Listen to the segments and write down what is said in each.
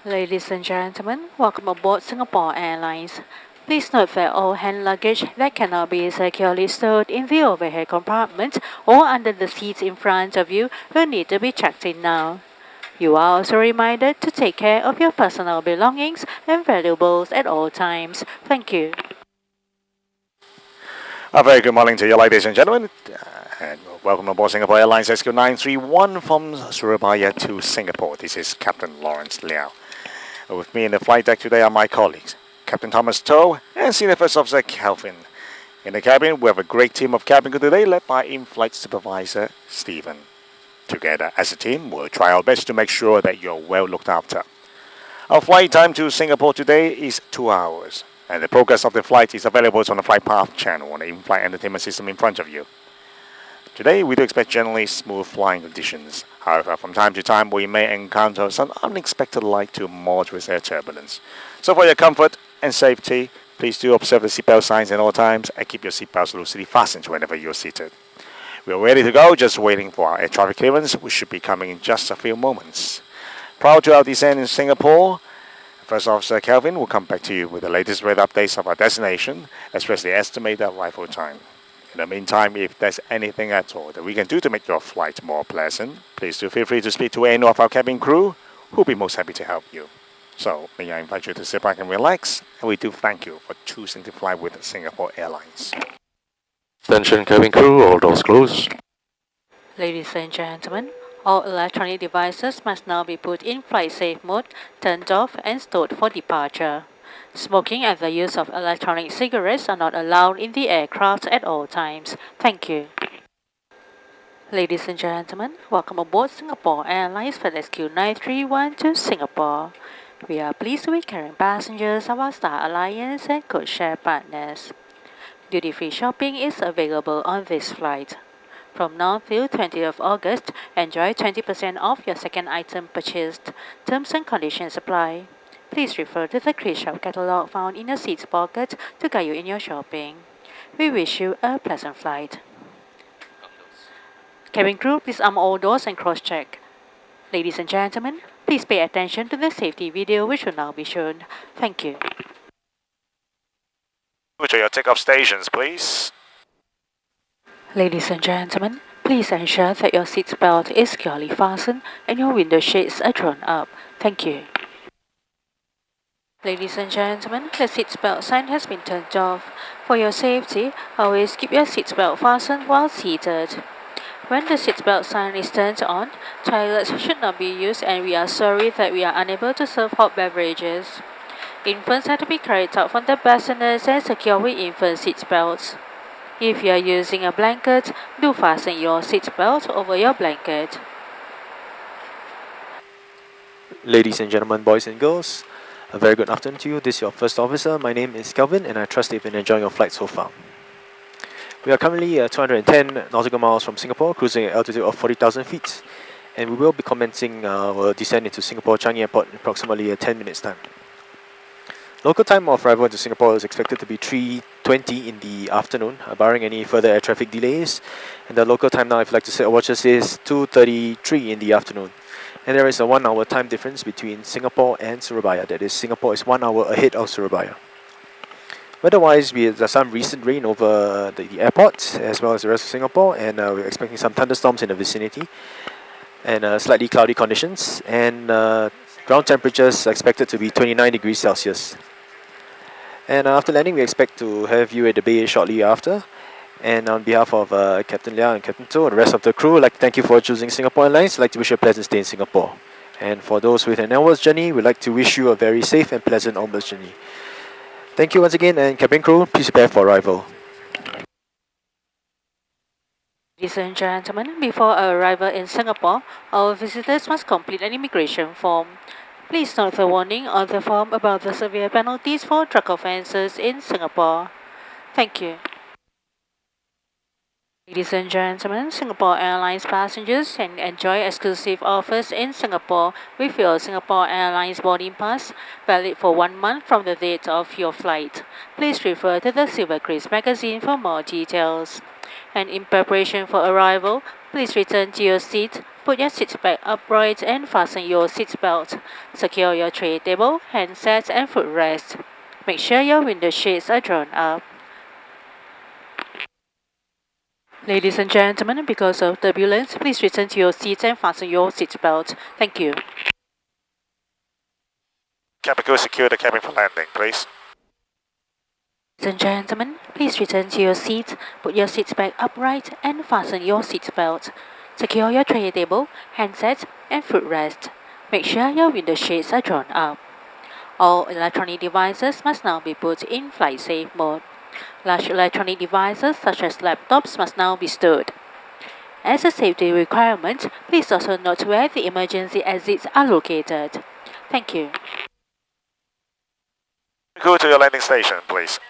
Ladies and gentlemen, welcome aboard Singapore Airlines. Please note that all hand luggage that cannot be securely stored in the overhead compartment or under the seats in front of you will need to be checked in now. You are also reminded to take care of your personal belongings and valuables at all times. Thank you. A very good morning to you, ladies and gentlemen, and welcome aboard Singapore Airlines SQ931 from Surabaya to Singapore. This is Captain Lawrence Liao. With me in the flight deck today are my colleagues, Captain Thomas Toh and Senior First Officer Calvin. In the cabin, we have a great team of cabin crew today led by in-flight supervisor Stephen. Together as a team, we'll try our best to make sure that you're well looked after. Our flight time to Singapore today is 2 hours, and the progress of the flight is available on the Flight Path channel on the in-flight entertainment system in front of you. Today, we do expect generally smooth flying conditions. However, from time to time, we may encounter some unexpected light to moderate air turbulence. So for your comfort and safety, please do observe the seatbelt signs at all times and keep your seatbelts loosely fastened whenever you're seated. We're ready to go, just waiting for our air traffic clearance, which should be coming in just a few moments. Prior to our descent in Singapore, First Officer Calvin will come back to you with the latest weather updates of our destination, as well as the estimated arrival time. In the meantime, if there's anything at all that we can do to make your flight more pleasant, please do feel free to speak to any of our cabin crew, who'll be most happy to help you. So, may I invite you to sit back and relax, and we do thank you for choosing to fly with Singapore Airlines. Attention cabin crew, all doors closed. Ladies and gentlemen, all electronic devices must now be put in flight safe mode, turned off and stored for departure. Smoking and the use of electronic cigarettes are not allowed in the aircraft at all times. Thank you. Ladies and gentlemen, welcome aboard Singapore Airlines for SQ931 to Singapore. We are pleased to be carrying passengers of our Star Alliance and code share partners. Duty-free shopping is available on this flight. From now till 20th of August, enjoy 20% off your second item purchased. Terms and conditions apply. Please refer to the Chris Shop catalog found in your seat's pocket to guide you in your shopping. We wish you a pleasant flight. Cabin crew, please arm all doors and cross-check. Ladies and gentlemen, please pay attention to the safety video which will now be shown. Thank you. To your takeoff stations, please. Ladies and gentlemen, please ensure that your seat belt is securely fastened and your window shades are drawn up. Thank you. Ladies and gentlemen, the seatbelt sign has been turned off. For your safety, always keep your seatbelt fastened while seated. When the seatbelt sign is turned on, toilets should not be used and we are sorry that we are unable to serve hot beverages. Infants have to be carried out from the bassinets and secured with infant seatbelts. If you are using a blanket, do fasten your seatbelt over your blanket. Ladies and gentlemen, boys and girls, a very good afternoon to you. This is your first officer. My name is Calvin and I trust you've been enjoying your flight so far. We are currently 210 nautical miles from Singapore, cruising at altitude of 40,000 feet. And we will be commencing our descent into Singapore Changi Airport in approximately 10 minutes time. Local time of arrival into Singapore is expected to be 3:20 in the afternoon, barring any further air traffic delays. And the local time now, if you'd like to set watches, is 2:33 in the afternoon. And there is a 1 hour time difference between Singapore and Surabaya. That is, Singapore is 1 hour ahead of Surabaya. Weather-wise, there's some recent rain over the airport as well as the rest of Singapore, and we're expecting some thunderstorms in the vicinity and slightly cloudy conditions. And ground temperatures are expected to be 29 degrees Celsius. And after landing, we expect to have you at the bay shortly after. And on behalf of Captain Liao and Captain Toh and the rest of the crew, I'd like to thank you for choosing Singapore Airlines. I'd like to wish you a pleasant stay in Singapore. And for those with an onwards journey, we'd like to wish you a very safe and pleasant onwards journey. Thank you once again, and cabin crew, please prepare for arrival. Ladies and gentlemen, before our arrival in Singapore, our visitors must complete an immigration form. Please note the warning on the form about the severe penalties for drug offences in Singapore. Thank you. Ladies and gentlemen, Singapore Airlines passengers can enjoy exclusive offers in Singapore with your Singapore Airlines boarding pass, valid for 1 month from the date of your flight. Please refer to the Silver Cruise magazine for more details. And in preparation for arrival, please return to your seat, put your seat back upright and fasten your seat belt. Secure your tray table, handsets and footrest. Make sure your window shades are drawn up. Ladies and gentlemen, because of turbulence, please return to your seats and fasten your seat belt. Thank you. Cabin crew, secure the cabin for landing, please. Ladies and gentlemen, please return to your seats, put your seats back upright and fasten your seat belt. Secure your tray table, handsets and footrest. Make sure your window shades are drawn up. All electronic devices must now be put in flight safe mode. Large electronic devices such as laptops must now be stowed. As a safety requirement, please also note where the emergency exits are located. Thank you. Go to your landing station, please.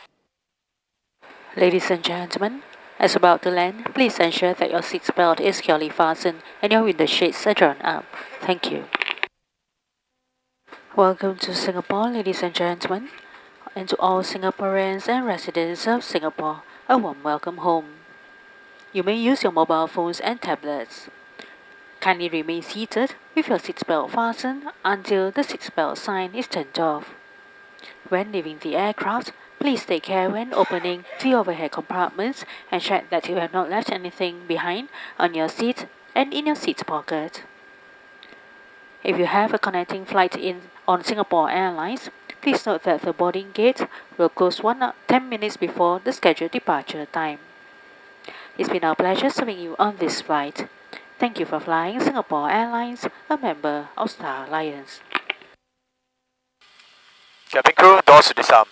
Ladies and gentlemen, as about to land, please ensure that your seat belt is securely fastened and your window shades are drawn up. Thank you. Welcome to Singapore, ladies and gentlemen, and to all Singaporeans and residents of Singapore, a warm welcome home. You may use your mobile phones and tablets. Kindly remain seated with your seatbelt fastened until the seatbelt sign is turned off. When leaving the aircraft, please take care when opening the overhead compartments and check that you have not left anything behind on your seat and in your seat pocket. If you have a connecting flight on Singapore Airlines, please note that the boarding gate will close 10 minutes before the scheduled departure time. It's been our pleasure serving you on this flight. Thank you for flying Singapore Airlines, a member of Star Alliance. Cabin crew, doors to disarm.